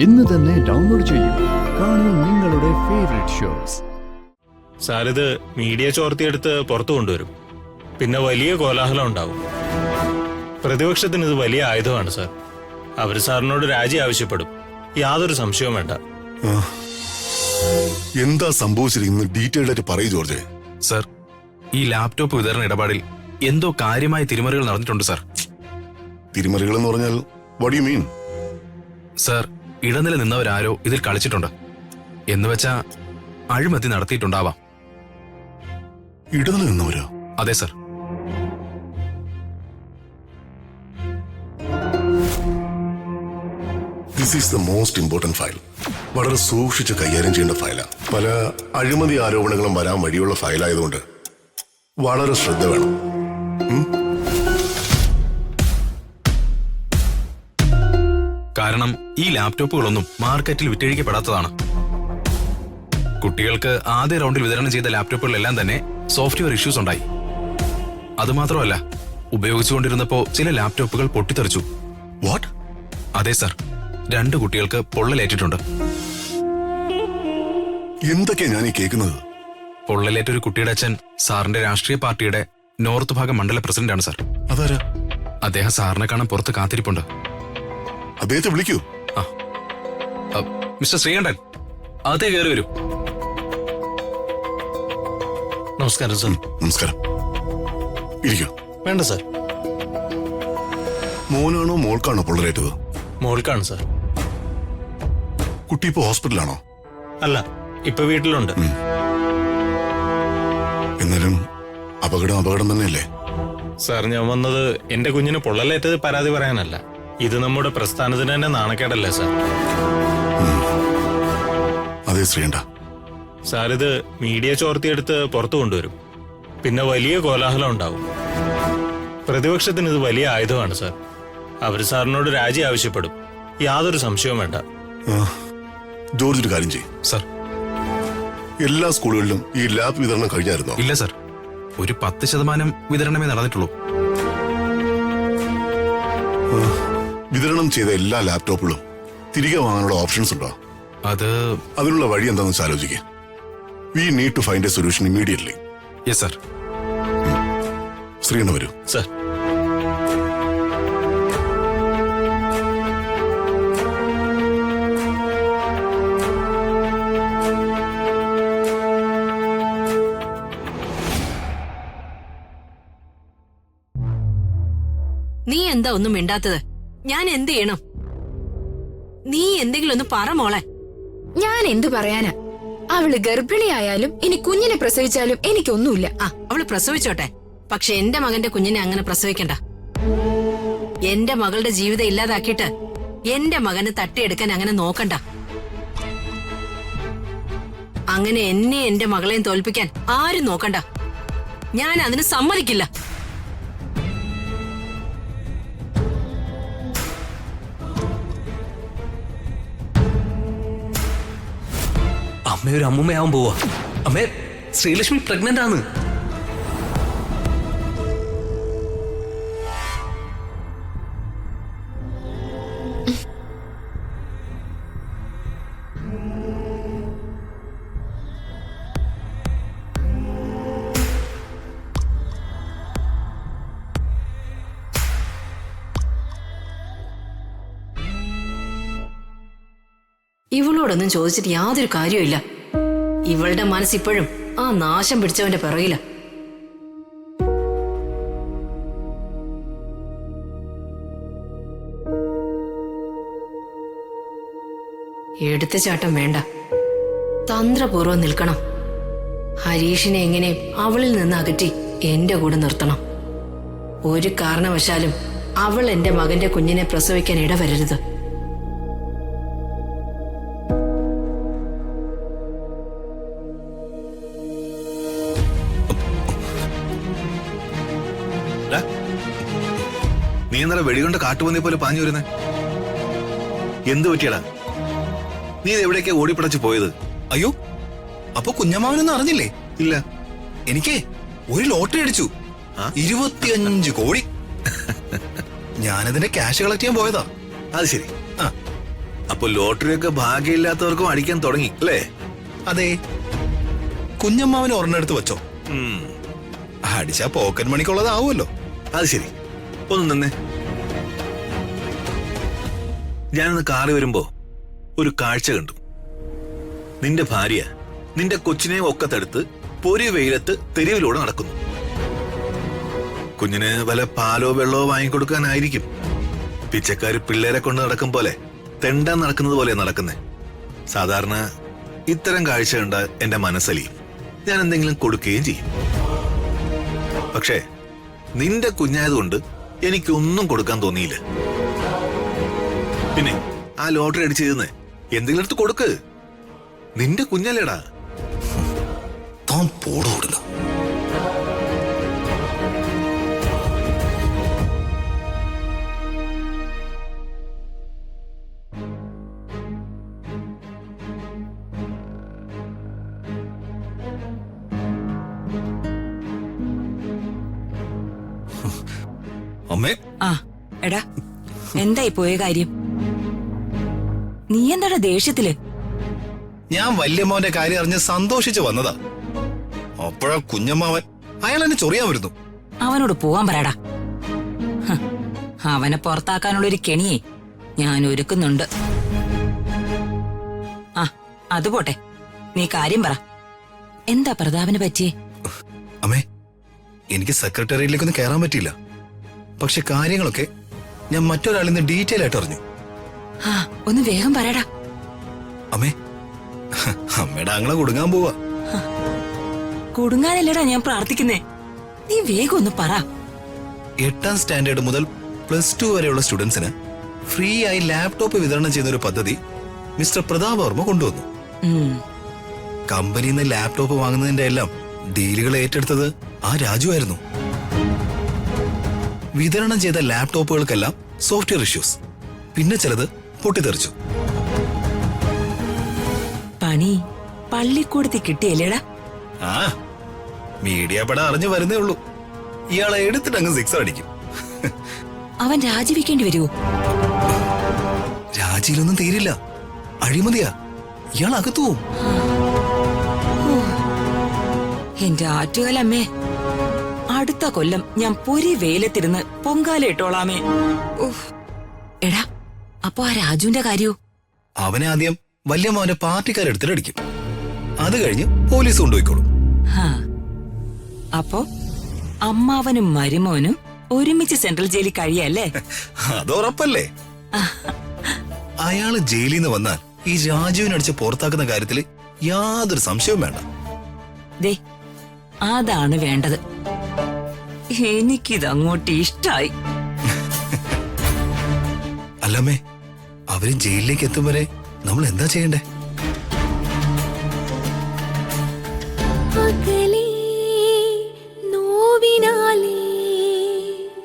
ഇന്ന് തന്നെ ഡൗൺലോഡ് ചെയ്യൂ. കാണൂ നിങ്ങളുടെ ഫേവറേറ്റ് ഷോസ്. സാർ, ഇത് മീഡിയ ചോർത്തിയെടുത്ത് പുറത്തു കൊണ്ടുവരും. പിന്നെ വലിയ കോലാഹലം ഉണ്ടാവും. പ്രതിപക്ഷത്തിന് ഇത് വലിയ ആയുധമാണ് സാർ. അവർ സാറിനോട് രാജി ആവശ്യപ്പെടും. യാതൊരു സംശയവും വേണ്ട. എന്താ സംഭവിച്ചിരിക്കുന്നത് ഡീറ്റെയിൽഡ് ആയിട്ട് പറയൂ ജോർജ്. സർ, ഈ ലാപ്ടോപ്പ് വിതരണ ഇടപാടിൽ എന്തോ കാര്യമായ തിരിമറികൾ നടന്നിട്ടുണ്ട് സർ. തിരിമറികൾ എന്ന് പറഞ്ഞാൽ വാട്ട് യു മീൻ? സർ, ഇടനില നിന്നവരാരോ ഇതിൽ കളിച്ചിട്ടുണ്ട്. എന്നുവെച്ചാ അഴിമതി നടത്തിയിട്ടുണ്ടാവാം. ഇടനില നിന്നവരോ? അതെ sir. This is the most important file. വളരെ സൂക്ഷിച്ച് കൈകാര്യം ചെയ്യേണ്ട ഫയലാണ്. പല അഴിമതി ആരോപണങ്ങളും വരാൻ വഴിയുള്ള ഫയലായതുകൊണ്ട് വളരെ ശ്രദ്ധ വേണം. കാരണം ഈ ലാപ്ടോപ്പുകളൊന്നും മാർക്കറ്റിൽ വിറ്റഴിക്കപ്പെടാത്തതാണ്. കുട്ടികൾക്ക് ആദ്യ റൗണ്ടിൽ വിതരണം ചെയ്ത ലാപ്ടോപ്പുകളെല്ലാം തന്നെ സോഫ്റ്റ്വെയർ ഇഷ്യൂസ് ഉണ്ടായി. അതുമാത്രമല്ല, ഉപയോഗിച്ചുകൊണ്ടിരുന്നപ്പോ ചില ലാപ്ടോപ്പുകൾ പൊട്ടിത്തെറിച്ചു. വാട്ട്? അതെ സർ, 2 കുട്ടികൾക്ക് പൊള്ളലേറ്റിട്ടുണ്ട്. എന്തൊക്കെയാ ഞാൻ ഈ കേൾക്കുന്നത്? പൊള്ളലേറ്റൊരു കുട്ടിയുടെ അച്ഛൻ സാറിന്റെ രാഷ്ട്രീയ പാർട്ടിയുടെ നോർത്ത് ഭാഗം മണ്ഡല പ്രസിഡന്റാണ് സർ. അതാരാ? അദ്ദേഹം സാറിനെ കാണാൻ പുറത്ത് കാത്തിരിപ്പുണ്ട്. അദ്ദേഹത്തെ വിളിക്കൂ. മിസ്റ്റർ ശ്രീകണ്ഠൻ, അതേ കയറി വരൂ. നമസ്കാരം സാർ. നമസ്കാരം. ഇരിക്കൂ. വേണ്ട സാർ. മോനാണോ മോൾക്കാണോ പൊള്ളലേറ്റത്? മോൾക്കാണ് സാർ. കുട്ടി ഇപ്പോ ഹോസ്പിറ്റലാണോ? അല്ല, ഇപ്പൊ വീട്ടിലുണ്ട്. എന്നാലും അപകടം തന്നെയല്ലേ? സാർ, ഞാൻ വന്നത് എന്റെ കുഞ്ഞിന് പൊള്ളലേറ്റത് പരാതി പറയാനല്ല. ഇത് നമ്മുടെ പ്രസ്ഥാനത്തിന് തന്നെ നാണക്കേടല്ലേ സാർ? അതെ ശ്രീകണ്ഠ. സാർ, ഇത് മീഡിയ ചോർത്തിയെടുത്ത് പുറത്തു കൊണ്ടുവരും. പിന്നെ വലിയ കോലാഹലം ഉണ്ടാവും. പ്രതിപക്ഷത്തിന് ഇത് വലിയ ആയുധമാണ് സാർ. അവർ സാറിനോട് രാജി ആവശ്യപ്പെടും. യാതൊരു സംശയവും വേണ്ട. ജോർജ്, ഒരു കാര്യം ചെയ്യും. സർ, എല്ലാ സ്കൂളുകളിലും ഈ ലാബ് വിതരണം കഴിഞ്ഞായിരുന്നോ? ഇല്ല സർ, ഒരു 10% വിതരണമേ നടന്നിട്ടുള്ളൂ. വിതരണം ചെയ്ത എല്ലാ ലാപ്ടോപ്പുകളും തിരികെ വാങ്ങാനുള്ള ഓപ്ഷൻസ് ഉണ്ടോ? അതിനുള്ള വഴി എന്താണെന്ന് വെച്ചാൽ ആലോചിക്കുക. We need to find a solution immediately. Yes sir. Sreekanta വരൂ. സാർ, നീ എന്താ ഒന്നും മിണ്ടാത്തത്? ഞാൻ എന്ത് ചെയ്യണം? നീ എന്തെങ്കിലും ഒന്ന് പറ മോളെ. ഞാൻ എന്തു പറയാനാ? അവള് ഗർഭിണിയായാലും ഇനി കുഞ്ഞിനെ പ്രസവിച്ചാലും എനിക്കൊന്നുമില്ല. അവള് പ്രസവിച്ചോട്ടെ, പക്ഷെ എന്റെ മകന്റെ കുഞ്ഞിനെ അങ്ങനെ പ്രസവിക്കണ്ട. എന്റെ മകളുടെ ജീവിതം ഇല്ലാതാക്കിയിട്ട് എന്റെ മകന് തട്ടിയെടുക്കാൻ അങ്ങനെ നോക്കണ്ട. അങ്ങനെ എന്നെ എന്റെ മകളെയും തോൽപ്പിക്കാൻ ആരും നോക്കണ്ട. ഞാൻ അതിന് സമ്മതിക്കില്ല. അമ്മ ഒരു അമ്മൂമ്മയാവാൻ പോവാ. അമ്മേ, ശ്രീലക്ഷ്മി പ്രഗ്നന്റ് ആണ്. ഇവളോടൊന്നും ചോദിച്ചിട്ട് യാതൊരു കാര്യമില്ല. ഇവളുടെ മനസ്സിപ്പോഴും ആ നാശം പിടിച്ചവന്റെ പിറകില. എടുത്തുചാട്ടം വേണ്ട, തന്ത്രപൂർവ്വം നിൽക്കണം. ഹരീഷിനെ എങ്ങനെ അവളിൽ നിന്ന് അകറ്റി എന്റെ കൂടെ നിർത്തണം. ഒരു കാരണവശാലും അവൾ എന്റെ മകന്റെ കുഞ്ഞിനെ പ്രസവിക്കാൻ ഇടവരരുത്. നീ ഇന്നലെ വെടികൊണ്ട് കാട്ടുപന്നിയെ പോലെ പാഞ്ഞു വരുന്നേ? എന്തു പറ്റിയടാ? നീ എവിടേക്കാ ഓടിപ്പടച്ചു പോയത്? അയ്യോ, അപ്പൊ കുഞ്ഞമ്മാവനൊന്നും അറിഞ്ഞില്ലേ? ഇല്ല. എനിക്ക് ഒരു ലോട്ടറി അടിച്ചു, 25 കോടി. ഞാനതിന്റെ ക്യാഷ് കളക്ട് ചെയ്യാൻ പോയതാ. അത് ശരി. അപ്പൊ ലോട്ടറിയൊക്കെ ഭാഗ്യമില്ലാത്തവർക്കും അടിക്കാൻ തുടങ്ങി അല്ലേ? അതെ, കുഞ്ഞമ്മാവന് ഒരെണ്ണെടുത്ത് വെച്ചോ. ഉം, അടിച്ചാ പോക്കറ്റ് മണിക്കുള്ളതാവുമല്ലോ. അത് ശരി. ഒന്ന് നിന്നേ. ഞാനൊന്ന് കാറി വരുമ്പോ ഒരു കാഴ്ച കണ്ടു. നിന്റെ ഭാര്യ നിന്റെ കൊച്ചിനെ ഒക്കത്തെടുത്ത് പൊരി വെയിലത്ത് തെരുവിലൂടെ നടക്കുന്നു. കുഞ്ഞിന് വല്ല പാലോ വെള്ളമോ വാങ്ങിക്കൊടുക്കാനായിരിക്കും. പിച്ചക്കാര് പിള്ളേരെ കൊണ്ട് നടക്കും പോലെ, തെണ്ടാൻ നടക്കുന്നത് പോലെ നടക്കുന്നേ. സാധാരണ ഇത്തരം കാഴ്ച കണ്ട എന്റെ മനസ്സലിയും, ഞാൻ എന്തെങ്കിലും കൊടുക്കുകയും ചെയ്യും. പക്ഷേ നിന്റെ കുഞ്ഞായതുകൊണ്ട് എനിക്കൊന്നും കൊടുക്കാൻ തോന്നിയില്ല. പിന്നെ ആ ലോട്ടറി അടിച്ചെന്ന് എന്തെങ്കിലും എടുത്ത് കൊടുക്ക്. നിന്റെ കുഞ്ഞല്ലേടാ. താൻ പോടോടുക. അമ്മേ, ആ എടാ, എന്തായി പോയ കാര്യം? നീ എന്താടാ ദേഷ്യത്തില്? ഞാൻ വല്യമ്മാവന്റെ കാര്യം അറിഞ്ഞ് സന്തോഷിച്ച് വന്നതാ. അപ്പോഴാ കുഞ്ഞമ്മാവൻ അയാൾ എന്നെ ചൊറിയാൻ വരുന്നു. അവനോട് പോവാൻ പറയടാ. ഹ്, അവനെ പുറത്താക്കാനുള്ളൊരു കെണിയെ ഞാൻ ഒരുക്കുന്നുണ്ട്. ആ അത് പോട്ടെ, നീ കാര്യം പറ. എന്താ പ്രതാപന് പറ്റിയേ? അമ്മേ, എനിക്ക് സെക്രട്ടേറിയറ്റിലേക്കൊന്നും കയറാൻ പറ്റിയില്ല. പക്ഷെ കാര്യങ്ങളൊക്കെ ഞാൻ മറ്റൊരാളിൽ നിന്ന് ഡീറ്റെയിൽ ആയിട്ട് അറിഞ്ഞു. ആ ഒന്ന് വേഗം പറയടാ. അമ്മേ, അമ്മയുടെ ആങ്ങളെ കൊടുങ്ങാൻ പോവാ. കൊടുങ്ങാനല്ലടാ ഞാൻ പ്രാർത്ഥിക്കുന്നേ. നീ വേഗം ഒന്ന് പറ. 8ാം സ്റ്റാൻഡേർഡ് മുതൽ +2 വരെയുള്ള സ്റ്റുഡൻസിന് ഫ്രീ ആയി ലാപ്ടോപ്പ് വിതരണം ചെയ്യുന്ന ഒരു പദ്ധതി മിസ്റ്റർ പ്രതാപ് വർമ്മ കൊണ്ടുവന്നു. ഉം, കമ്പനിയിൽ നിന്ന് ലാപ്ടോപ്പ് വാങ്ങുന്നതിന്റെ എല്ലാം ഡീലുകൾ ഏറ്റെടുത്തത് ആ രാജു ആയിരുന്നു. വിതരണം ചെയ്ത ലാപ്ടോപ്പുകൾക്കെല്ലാം സോഫ്റ്റ്വെയർ ഇഷ്യൂസ്, പിന്നെ ചിലത് പൊട്ടിത്തെറിച്ചു. പണി പള്ളിക്കൂടത്തിൽ കിട്ടിയല്ലേടാ? ആ മീഡിയ പടം അറിഞ്ഞു വരുന്നേ ഉള്ളൂ. ഇയാളെ എടുത്തിട്ട് അങ്ങ് 6 അടിക്കും. അവൻ രാജിവെക്കേണ്ടി വരുമോ? രാജിയിലൊന്നും തീരില്ല, അഴിമതിയാ. ഇയാൾ അകത്തു പോവും. എന്റെ ആറ്റുകാലമ്മേ, അടുത്ത കൊല്ലം ഞാൻ പൊരി വെയിലത്തിരുന്ന് പൊങ്കാല ഇട്ടോളാമേ. ഉഫ്. എടാ, അപ്പൊ ആ രാജുവിന്റെ കാര്യോ? അവനെ ആദ്യം വല്യമ്മാവന്റെ പാർട്ടിക്കാരെടുത്തിട്ട് അടിക്കും. അത് കഴിഞ്ഞ് പോലീസ് കൊണ്ടുപോയിക്കോളും. ഹാ, അപ്പോ അമ്മാവനും മരുമോനും ഒരുമിച്ച് സെൻട്രൽ ജയിലിൽ കഴിയല്ലേ? അത് ഉറപ്പല്ലേ. അയാള് ജയിലിൽ നിന്ന് വന്നാൽ ഈ രാജുവിനടിച്ച് പുറത്താക്കുന്ന കാര്യത്തിൽ യാതൊരു സംശയവും വേണ്ട. ദേ, അതാണ് വേണ്ടത്. എനിക്കിതങ്ങോട്ട് ഇഷ്ടായി. അല്ലമ്മേ, അവര് ജയിലിലേക്ക് എത്തും വരെ നമ്മൾ എന്താ ചെയ്യണ്ടേ?